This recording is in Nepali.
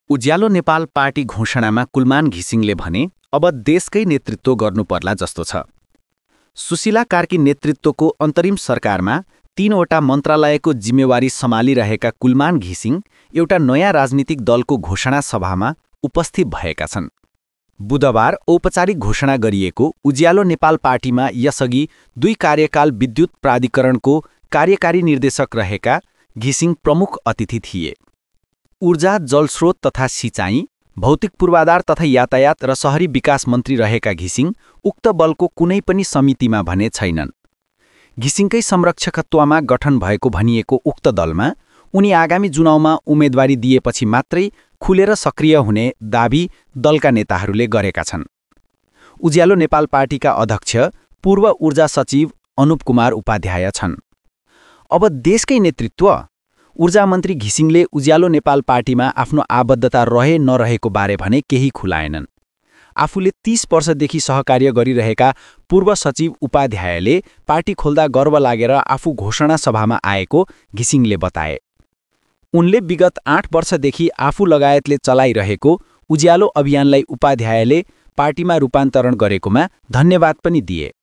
उज्यालो नेपाल पार्टी घोषणामा कुलमान घिसिङले भने अब देशकै नेतृत्व गर्नुपर्ला जस्तो छ। सुशीला कार्की नेतृत्वको अन्तरिम सरकारमा 3वटा मन्त्रालयको जिम्मेवारी सम्हालिरहेका कुलमान घिसिङ एउटा नयाँ राजनीतिक दलको घोषणा सभामा उपस्थित भएका छन्। बुधबार औपचारिक घोषणा गरिएको उज्यालो नेपाल पार्टीमा यसअघि 2 कार्यकाल विद्युत प्राधिकरणको कार्यकारी निर्देशक रहेका घिसिङ प्रमुख अतिथि थिए। ऊर्जा, जलस्रोत तथा सिँचाइ, भौतिक पूर्वाधार तथा यातायात र शहरी विकास मन्त्री रहेका घिसिङ उक्त बलको कुनै पनि समितिमा भने छैनन्। घिसिङकै संरक्षकत्वमा गठन भएको भनिएको उक्त दलमा उनी आगामी चुनावमा उम्मेदवारी दिएपछि मात्रै खुलेर सक्रिय हुने दाबी दलका नेताहरूले गरेका छन्। उज्यालो नेपाल पार्टीका अध्यक्ष पूर्व ऊर्जा सचिव अनुप कुमार उपाध्याय छन्। अब देशकै नेतृत्व? ऊर्जा मन्त्री घिसिङले उज्यालो नेपाल पार्टीमा आफ्नो आबद्धता रहे नरहेको बारे भने केही खुलाएनन्। आफूले 30 वर्षदेखि सहकार्य गरिरहेका पूर्व सचिव उपाध्यायले पार्टी खोल्दा गर्व लागेर आफू घोषणा सभामा आएको घिसिङले बताए। उनले विगत 8 वर्षदेखि आफू लगायतले चलाइरहेको उज्यालो अभियानलाई उपाध्यायले पार्टीमा रूपान्तरण गरेकोमा धन्यवाद पनि दिए।